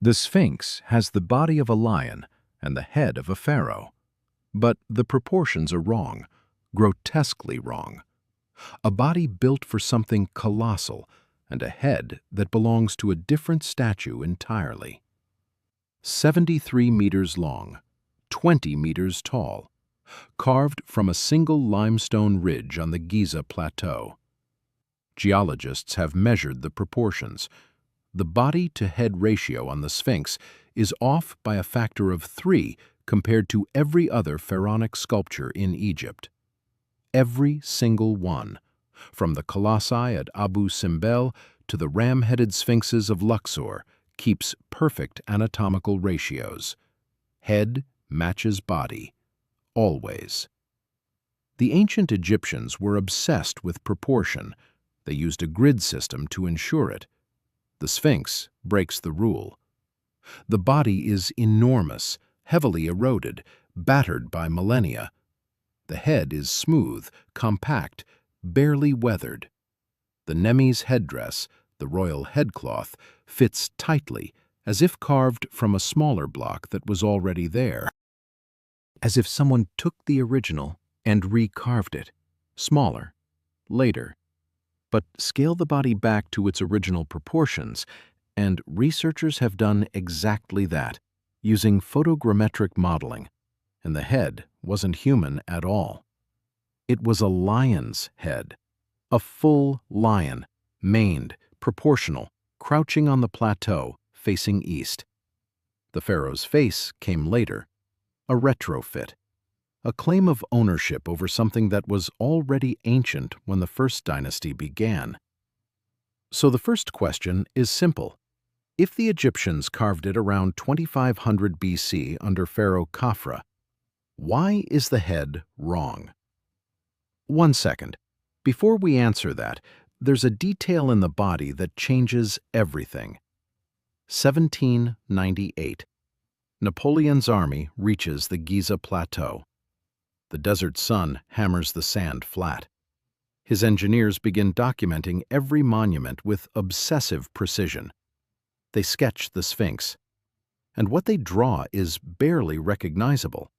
The Sphinx has the body of a lion and the head of a pharaoh. But the proportions are wrong, grotesquely wrong. A body built for something colossal and a head that belongs to a different statue entirely. 73 meters long, 20 meters tall, carved from a single limestone ridge on the Giza Plateau. Geologists have measured the proportions. The body-to-head ratio on the Sphinx is off by a factor of 3 compared to every other pharaonic sculpture in Egypt. Every single one, from the colossi at Abu Simbel to the ram-headed sphinxes of Luxor, keeps perfect anatomical ratios. Head matches body, always. The ancient Egyptians were obsessed with proportion. They used a grid system to ensure it. The Sphinx breaks the rule. The body is enormous, heavily eroded, battered by millennia. The head is smooth, compact, barely weathered. The Neme's headdress, the royal headcloth, fits tightly, as if carved from a smaller block that was already there. As if someone took the original and recarved it, smaller, later. But scale the body back to its original proportions, and researchers have done exactly that, using photogrammetric modeling, and the head wasn't human at all. It was a lion's head, a full lion, maned, proportional, crouching on the plateau, facing east. The pharaoh's face came later, a retrofit, a claim of ownership over something that was already ancient when the first dynasty began. So the first question is simple. If the Egyptians carved it around 2500 BC under Pharaoh Khafra, why is the head wrong? 1 second. Before we answer that, there's a detail in the body that changes everything. 1798. Napoleon's army reaches the Giza Plateau. The desert sun hammers the sand flat. His engineers begin documenting every monument with obsessive precision. They sketch the Sphinx, and what they draw is barely recognizable.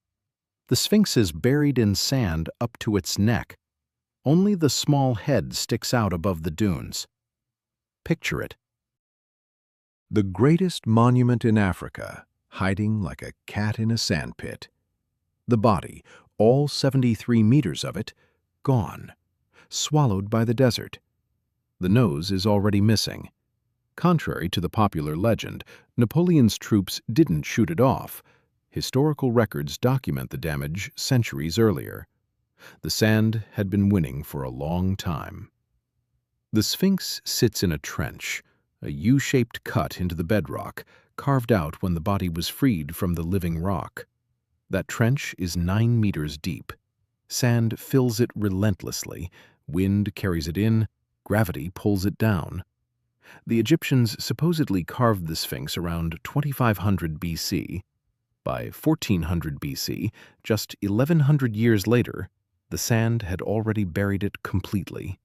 The Sphinx is buried in sand up to its neck. Only the small head sticks out above the dunes. Picture it. The greatest monument in Africa, hiding like a cat in a sandpit. The body, all 73 meters of it, gone, swallowed by the desert. The nose is already missing. Contrary to the popular legend, Napoleon's troops didn't shoot it off. Historical records document the damage centuries earlier. The sand had been winning for a long time. The Sphinx sits in a trench, a U-shaped cut into the bedrock, carved out when the body was freed from the living rock. That trench is 9 meters deep. Sand fills it relentlessly. Wind carries it in, gravity pulls it down. The Egyptians supposedly carved the Sphinx around 2500 BC. By 1400 BC, just 1100 years later, the sand had already buried it completely.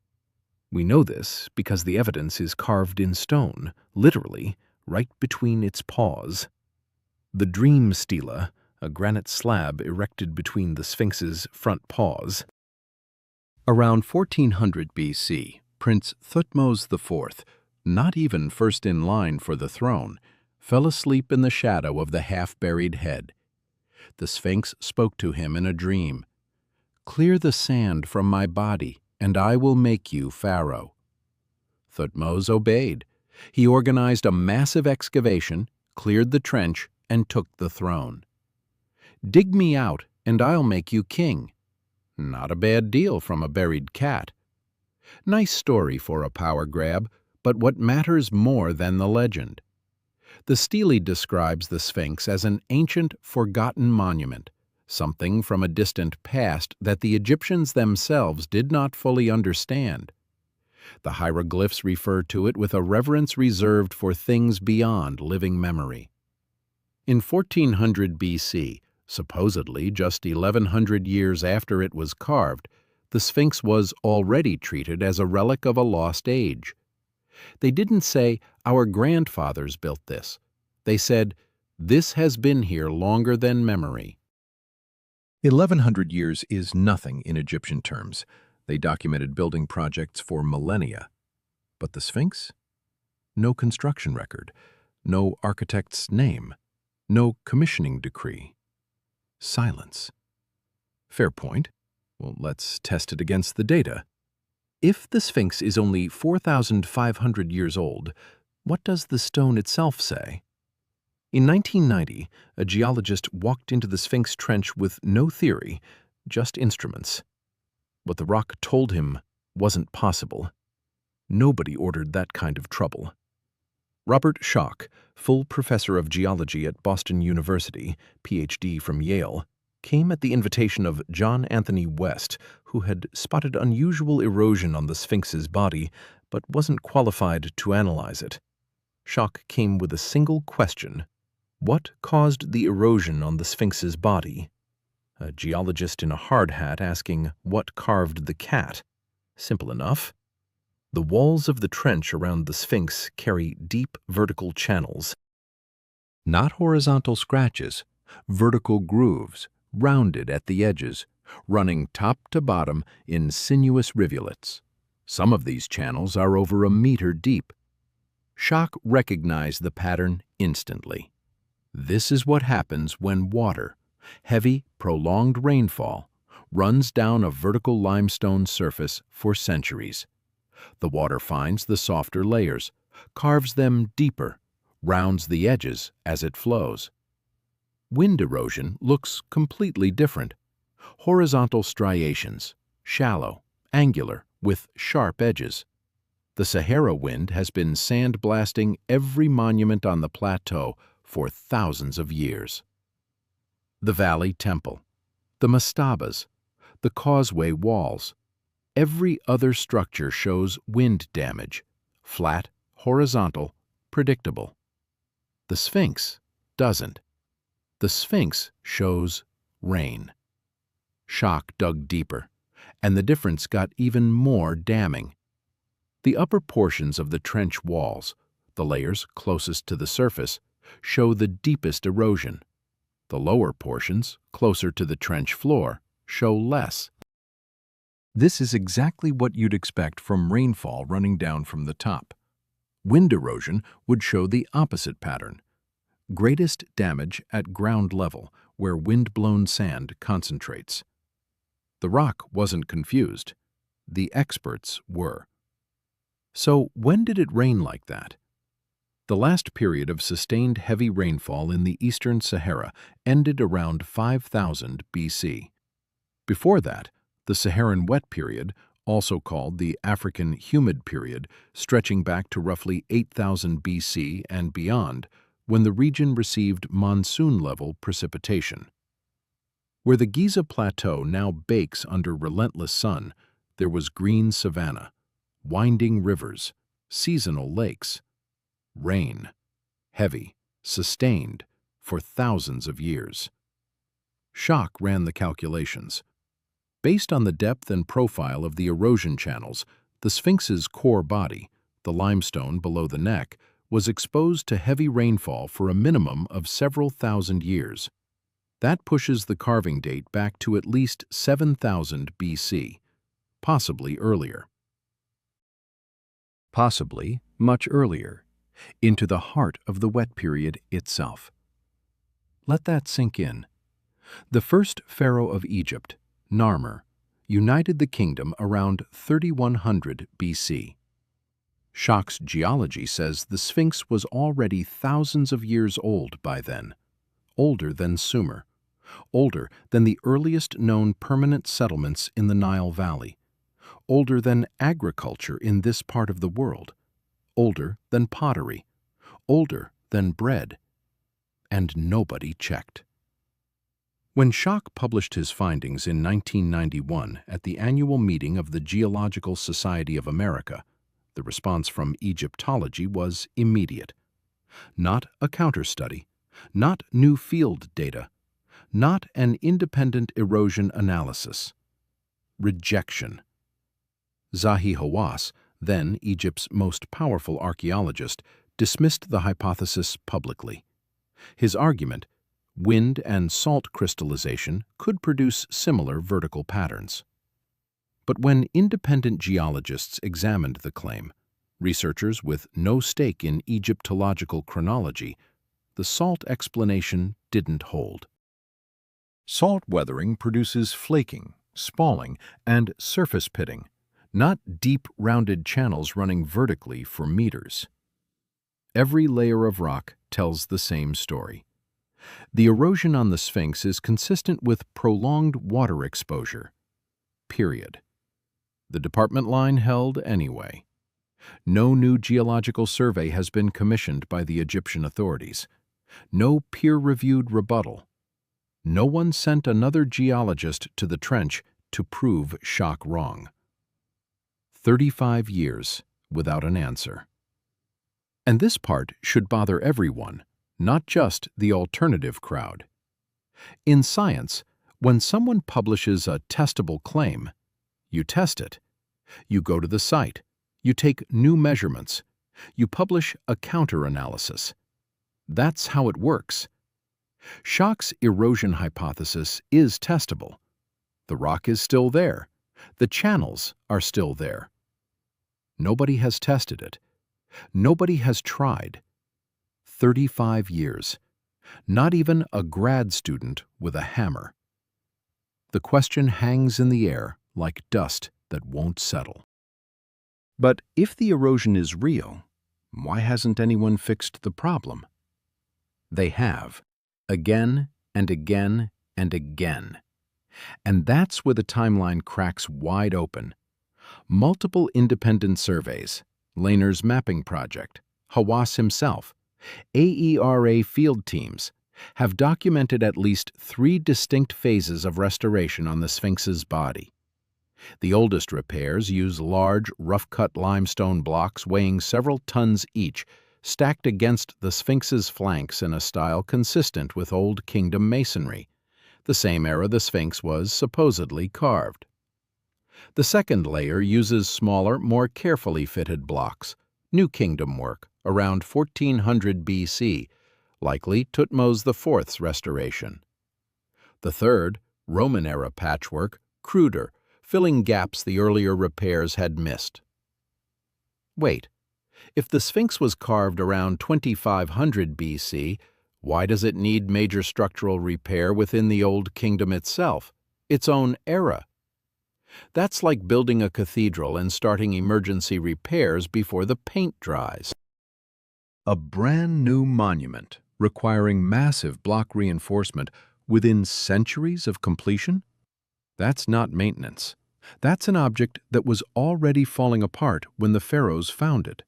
We know this because the evidence is carved in stone, literally, right between its paws. The Dream Stele, a granite slab erected between the Sphinx's front paws. Around 1400 BC, Prince Thutmose IV, not even first in line for the throne, fell asleep in the shadow of the half-buried head. The Sphinx spoke to him in a dream. "Clear the sand from my body, and I will make you pharaoh." Thutmose obeyed. He organized a massive excavation, cleared the trench, and took the throne. "Dig me out, and I'll make you king." Not a bad deal from a buried cat. Nice story for a power grab, but what matters more than the legend? The stele describes the Sphinx as an ancient, forgotten monument, something from a distant past that the Egyptians themselves did not fully understand. The hieroglyphs refer to it with a reverence reserved for things beyond living memory. In 1400 BC, supposedly just 1100 years after it was carved, the Sphinx was already treated as a relic of a lost age. They didn't say, "Our grandfathers built this." They said, "This has been here longer than memory." 1,100 years is nothing in Egyptian terms. They documented building projects for millennia. But the Sphinx? No construction record, no architect's name, no commissioning decree. Silence. Fair point. Well, let's test it against the data. If the Sphinx is only 4,500 years old, what does the stone itself say? In 1990, a geologist walked into the Sphinx trench with no theory, just instruments. What the rock told him wasn't possible. Nobody ordered that kind of trouble. Robert Schoch, full professor of geology at Boston University, PhD from Yale, came at the invitation of John Anthony West, who had spotted unusual erosion on the Sphinx's body, but wasn't qualified to analyze it. Schoch came with a single question: what caused the erosion on the Sphinx's body? A geologist in a hard hat asking what carved the cat. Simple enough. The walls of the trench around the Sphinx carry deep vertical channels. Not horizontal scratches, vertical grooves, rounded at the edges, running top to bottom in sinuous rivulets. Some of these channels are over a meter deep. Schoch recognized the pattern instantly. This is what happens when water, heavy, prolonged rainfall, runs down a vertical limestone surface for centuries. The water finds the softer layers, carves them deeper, rounds the edges as it flows. Wind erosion looks completely different. Horizontal striations, shallow, angular, with sharp edges. The Sahara wind has been sandblasting every monument on the plateau for thousands of years. The Valley Temple, the mastabas, the causeway walls. Every other structure shows wind damage, flat, horizontal, predictable. The Sphinx doesn't. The Sphinx shows rain. Schoch dug deeper, and the difference got even more damning. The upper portions of the trench walls, the layers closest to the surface, show the deepest erosion. The lower portions, closer to the trench floor, show less. This is exactly what you'd expect from rainfall running down from the top. Wind erosion would show the opposite pattern. Greatest damage at ground level, where wind-blown sand concentrates. The rock wasn't confused. The experts were. So when did it rain like that? The last period of sustained heavy rainfall in the eastern Sahara ended around 5000 BC. Before that, the Saharan wet period, also called the African humid period, stretching back to roughly 8000 BC and beyond, when the region received monsoon-level precipitation. Where the Giza Plateau now bakes under relentless sun, there was green savanna, winding rivers, seasonal lakes. Rain, heavy, sustained, for thousands of years. Schoch ran the calculations. Based on the depth and profile of the erosion channels, the Sphinx's core body, the limestone below the neck, was exposed to heavy rainfall for a minimum of several thousand years. That pushes the carving date back to at least 7000 BC, possibly earlier. Possibly much earlier. Into the heart of the wet period itself. Let that sink in. The first pharaoh of Egypt, Narmer, united the kingdom around 3100 BC. Schoch's geology says the Sphinx was already thousands of years old by then, older than Sumer, older than the earliest known permanent settlements in the Nile Valley, older than agriculture in this part of the world, older than pottery, older than bread, and nobody checked. When Schoch published his findings in 1991 at the annual meeting of the Geological Society of America, the response from Egyptology was immediate. Not a counter-study, not new field data, not an independent erosion analysis. Rejection. Zahi Hawass, then Egypt's most powerful archaeologist, dismissed the hypothesis publicly. His argument, wind and salt crystallization could produce similar vertical patterns. But when independent geologists examined the claim, researchers with no stake in Egyptological chronology, the salt explanation didn't hold. Salt weathering produces flaking, spalling, and surface pitting, not deep, rounded channels running vertically for meters. Every layer of rock tells the same story. The erosion on the Sphinx is consistent with prolonged water exposure. Period. The department line held anyway. No new geological survey has been commissioned by the Egyptian authorities. No peer-reviewed rebuttal. No one sent another geologist to the trench to prove Schoch wrong. 35 years without an answer. And this part should bother everyone, not just the alternative crowd. In science, when someone publishes a testable claim, you test it. You go to the site. You take new measurements. You publish a counter-analysis. That's how it works. Schoch's erosion hypothesis is testable. The rock is still there. The channels are still there. Nobody has tested it. Nobody has tried. 35 years. Not even a grad student with a hammer. The question hangs in the air like dust that won't settle. But if the erosion is real, why hasn't anyone fixed the problem? They have, again and again and again. And that's where the timeline cracks wide open. Multiple independent surveys, Lehner's mapping project, Hawass himself, AERA field teams, have documented at least 3 distinct phases of restoration on the Sphinx's body. The oldest repairs use large, rough-cut limestone blocks weighing several tons each, stacked against the Sphinx's flanks in a style consistent with Old Kingdom masonry, the same era the Sphinx was supposedly carved. The second layer uses smaller, more carefully fitted blocks, New Kingdom work, around 1400 BC, likely Thutmose IV's restoration. The third, Roman-era patchwork, cruder, filling gaps the earlier repairs had missed. Wait, if the Sphinx was carved around 2500 BC, why does it need major structural repair within the Old Kingdom itself, its own era? That's like building a cathedral and starting emergency repairs before the paint dries. A brand new monument requiring massive block reinforcement within centuries of completion? That's not maintenance. That's an object that was already falling apart when the pharaohs found it.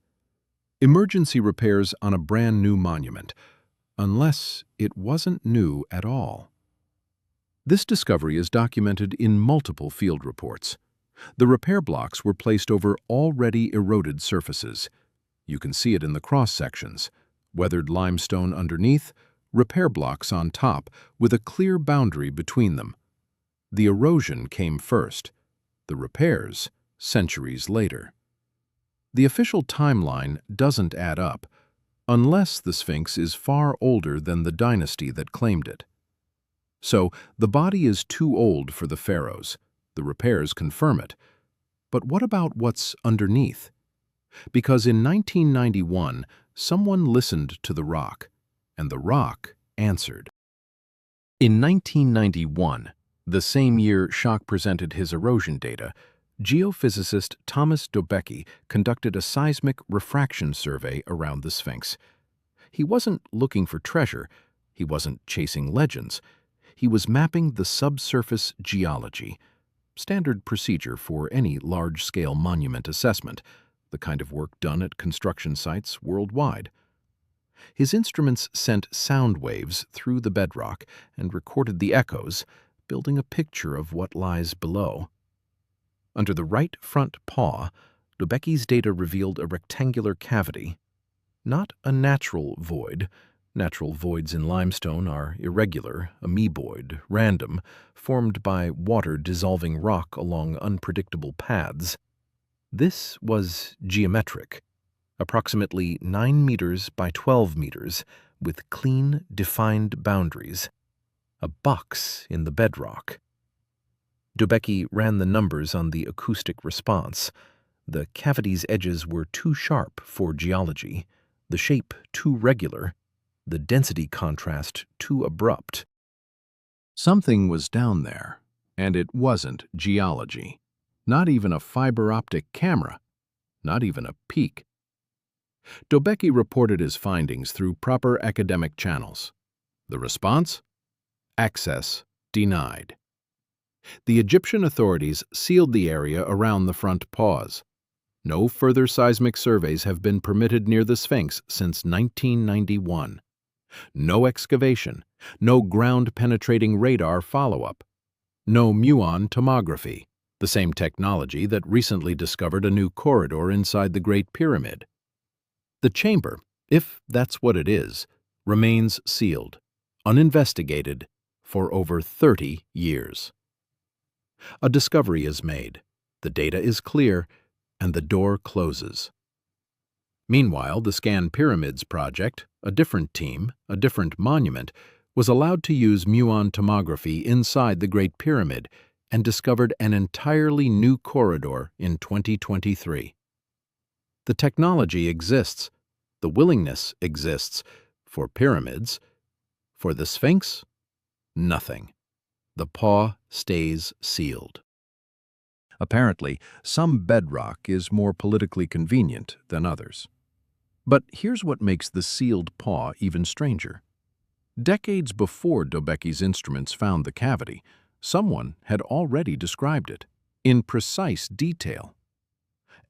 Emergency repairs on a brand new monument, unless it wasn't new at all. This discovery is documented in multiple field reports. The repair blocks were placed over already eroded surfaces. You can see it in the cross-sections, weathered limestone underneath, repair blocks on top with a clear boundary between them. The erosion came first, the repairs centuries later. The official timeline doesn't add up, unless the Sphinx is far older than the dynasty that claimed it. So the body is too old for the pharaohs. The repairs confirm it. But what about what's underneath? Because in 1991, someone listened to the rock, and the rock answered. In 1991, the same year Schoch presented his erosion data, geophysicist Thomas Dobecki conducted a seismic refraction survey around the Sphinx. He wasn't looking for treasure. He wasn't chasing legends. He was mapping the subsurface geology, standard procedure for any large-scale monument assessment, the kind of work done at construction sites worldwide. His instruments sent sound waves through the bedrock and recorded the echoes, building a picture of what lies below. Under the right front paw, Dobecki's data revealed a rectangular cavity, not a natural void. Natural voids in limestone are irregular, amoeboid, random, formed by water-dissolving rock along unpredictable paths. This was geometric, approximately 9 meters by 12 meters with clean, defined boundaries, a box in the bedrock. Dobecki ran the numbers on the acoustic response. The cavity's edges were too sharp for geology, the shape too regular, the density contrast too abrupt. Something was down there, and it wasn't geology. Not even a fiber optic camera, not even a peak. Dobecki reported his findings through proper academic channels. The response? Access denied. The Egyptian authorities sealed the area around the front paws. No further seismic surveys have been permitted near the Sphinx since 1991. No excavation, no ground-penetrating radar follow-up, no muon tomography, the same technology that recently discovered a new corridor inside the Great Pyramid. The chamber, if that's what it is, remains sealed, uninvestigated, for over 30 years. A discovery is made, the data is clear, and the door closes. Meanwhile, the Scan Pyramids project, a different team, a different monument, was allowed to use muon tomography inside the Great Pyramid and discovered an entirely new corridor in 2023. The technology exists, the willingness exists, for pyramids. For the Sphinx, nothing. The paw stays sealed. Apparently, some bedrock is more politically convenient than others. But here's what makes the sealed paw even stranger. Decades before Dobecki's instruments found the cavity, someone had already described it, in precise detail.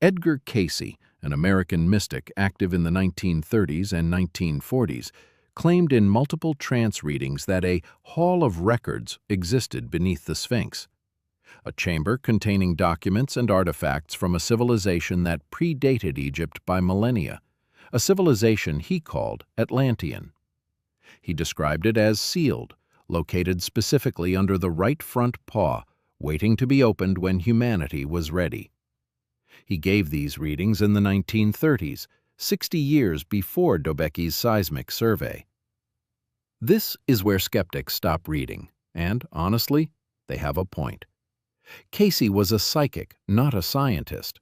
Edgar Cayce, an American mystic active in the 1930s and 1940s, claimed in multiple trance readings that a hall of records existed beneath the Sphinx, a chamber containing documents and artifacts from a civilization that predated Egypt by millennia, a civilization he called Atlantean. He described it as sealed, located specifically under the right front paw, waiting to be opened when humanity was ready. He gave these readings in the 1930s, 60 years before Dobecki's seismic survey. This is where skeptics stop reading, and, honestly, they have a point. Cayce was a psychic, not a scientist.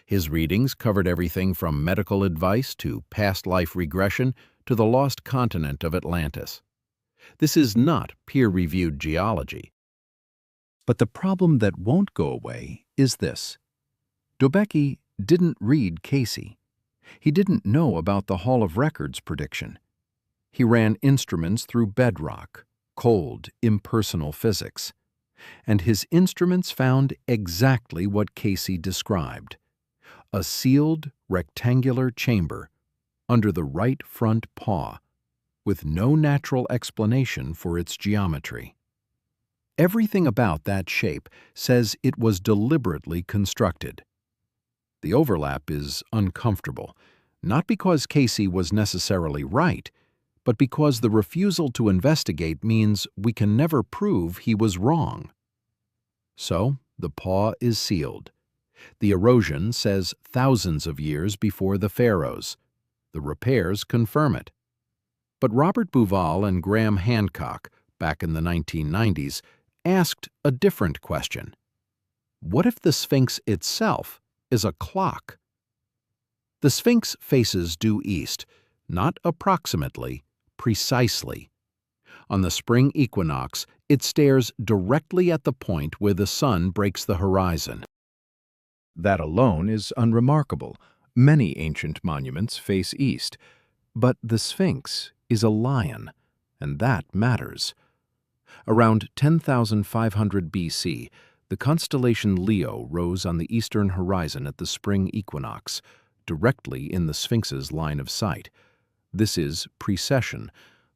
His readings covered everything from medical advice to past life regression to the lost continent of Atlantis. This is not peer-reviewed geology. But the problem that won't go away is this. Dobecki didn't read Cayce. He didn't know about the Hall of Records prediction. He ran instruments through bedrock, cold, impersonal physics. And his instruments found exactly what Cayce described. A sealed, rectangular chamber under the right front paw, with no natural explanation for its geometry. Everything about that shape says it was deliberately constructed. The overlap is uncomfortable, not because Cayce was necessarily right, but because the refusal to investigate means we can never prove he was wrong. So, the paw is sealed. The erosion says thousands of years before the pharaohs. The repairs confirm it. But Robert Bouval and Graham Hancock, back in the 1990s, asked a different question. What if the Sphinx itself is a clock? The Sphinx faces due east, not approximately, precisely. On the spring equinox, it stares directly at the point where the sun breaks the horizon. That alone is unremarkable. Many ancient monuments face east. But the Sphinx is a lion, and that matters. Around 10,500 BC, the constellation Leo rose on the eastern horizon at the spring equinox, directly in the Sphinx's line of sight. This is precession,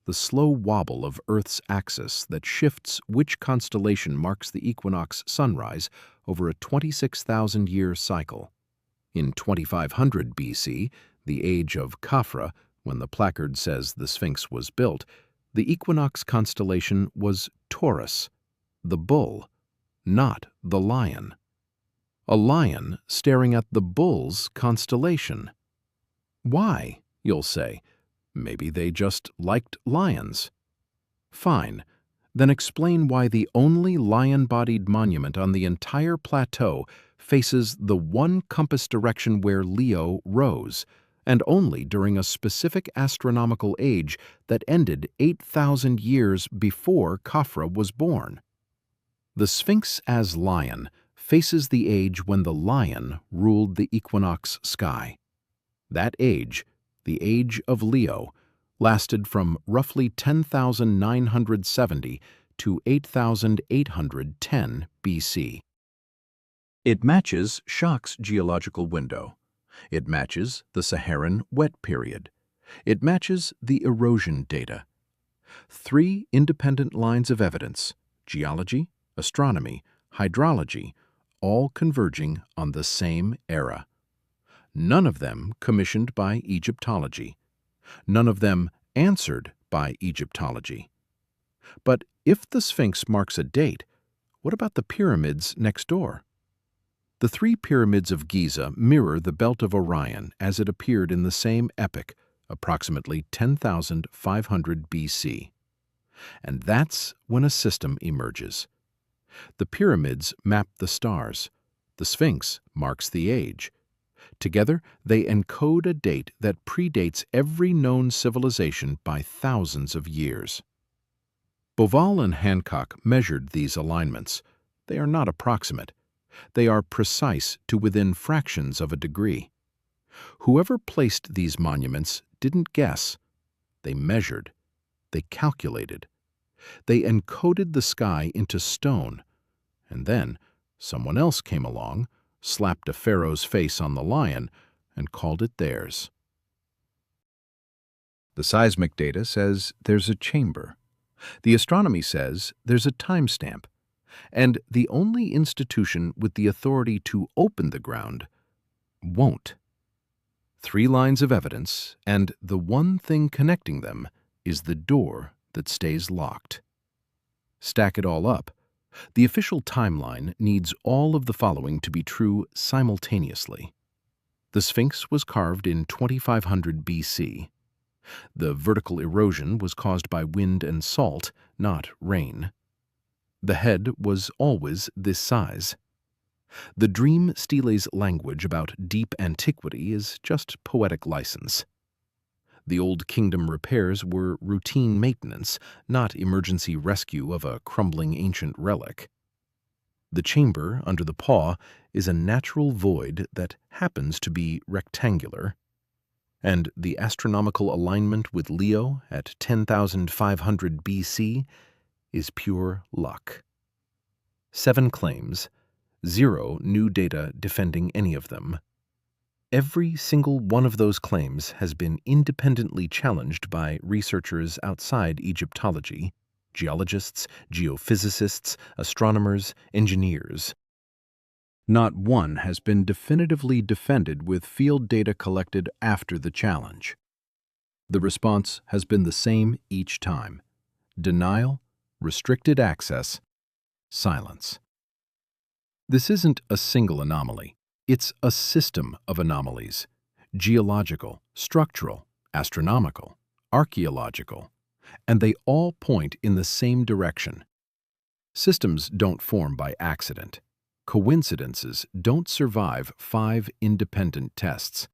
the slow wobble of Earth's axis that shifts which constellation marks the equinox sunrise over a 26,000-year cycle. In 2500 BC, the age of Khafra, when the placard says the Sphinx was built, the equinox constellation was Taurus, the bull, not the lion. A lion staring at the bull's constellation. Why, you'll say? Maybe they just liked lions. Fine. Then explain why the only lion-bodied monument on the entire plateau faces the one compass direction where Leo rose, and only during a specific astronomical age that ended 8,000 years before Khafra was born. The Sphinx as lion faces the age when the lion ruled the equinox sky. That age, the age of Leo, lasted from roughly 10,970 to 8,810 BC. It matches Schoch's geological window. It matches the Saharan wet period. It matches the erosion data. 3 independent lines of evidence: geology, astronomy, hydrology, all converging on the same era. None of them commissioned by Egyptology. None of them answered by Egyptology. But if the Sphinx marks a date, what about the pyramids next door? The 3 pyramids of Giza mirror the belt of Orion as it appeared in the same epoch, approximately 10,500 BC. And that's when a system emerges. The pyramids map the stars. The Sphinx marks the age. Together, they encode a date that predates every known civilization by thousands of years. Boval and Hancock measured these alignments. They are not approximate. They are precise to within fractions of a degree. Whoever placed these monuments didn't guess. They measured. They calculated. They encoded the sky into stone. And then someone else came along, slapped a pharaoh's face on the lion, and called it theirs. The seismic data says there's a chamber. The astronomy says there's a timestamp. And the only institution with the authority to open the ground won't. 3 lines of evidence, and the one thing connecting them is the door that stays locked. Stack it all up. The official timeline needs all of the following to be true simultaneously. The Sphinx was carved in 2500 BC. The vertical erosion was caused by wind and salt, not rain. The head was always this size. The Dream Stele's language about deep antiquity is just poetic license. The Old Kingdom repairs were routine maintenance, not emergency rescue of a crumbling ancient relic. The chamber under the paw is a natural void that happens to be rectangular. And the astronomical alignment with Leo at 10,500 BC is pure luck. 7 claims, 0 new data defending any of them. Every single one of those claims has been independently challenged by researchers outside Egyptology, geologists, geophysicists, astronomers, engineers. Not one has been definitively defended with field data collected after the challenge. The response has been the same each time: denial, restricted access, silence. This isn't a single anomaly. It's a system of anomalies: geological, structural, astronomical, archaeological, and they all point in the same direction. Systems don't form by accident. Coincidences don't survive 5 independent tests.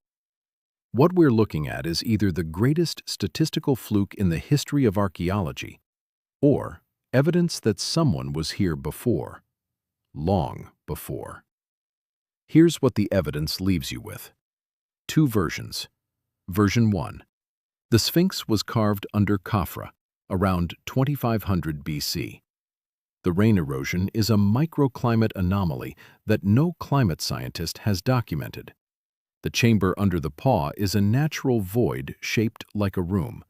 What we're looking at is either the greatest statistical fluke in the history of archaeology, or evidence that someone was here before, long before. Here's what the evidence leaves you with. 2 versions. Version 1. The Sphinx was carved under Khafra, around 2500 BC. The rain erosion is a microclimate anomaly that no climate scientist has documented. The chamber under the paw is a natural void shaped like a room.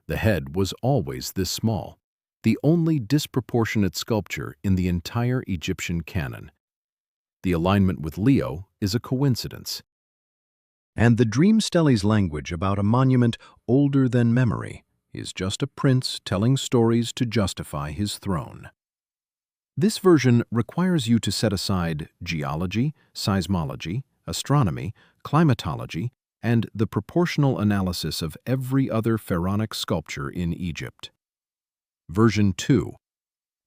The head was always this small, the only disproportionate sculpture in the entire Egyptian canon. The alignment with Leo is a coincidence. And the Dream Stele's language about a monument older than memory is just a prince telling stories to justify his throne. This version requires you to set aside geology, seismology, astronomy, climatology, and the proportional analysis of every other pharaonic sculpture in Egypt. Version 2.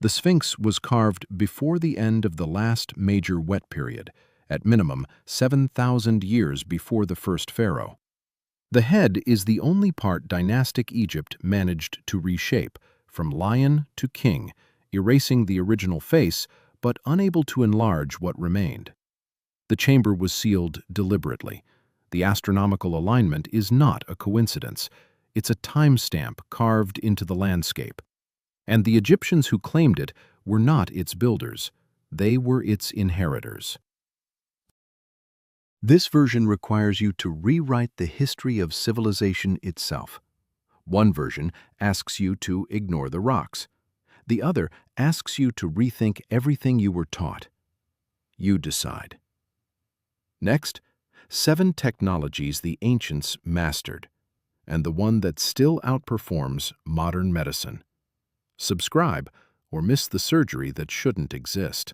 The Sphinx was carved before the end of the last major wet period, at minimum 7,000 years before the first pharaoh. The head is the only part dynastic Egypt managed to reshape, from lion to king, erasing the original face but unable to enlarge what remained. The chamber was sealed deliberately. The astronomical alignment is not a coincidence. It's a timestamp carved into the landscape. And the Egyptians who claimed it were not its builders. They were its inheritors. This version requires you to rewrite the history of civilization itself. One version asks you to ignore the rocks. The other asks you to rethink everything you were taught. You decide. Next, 7 technologies the ancients mastered, and the one that still outperforms modern medicine. Subscribe or miss the surgery that shouldn't exist.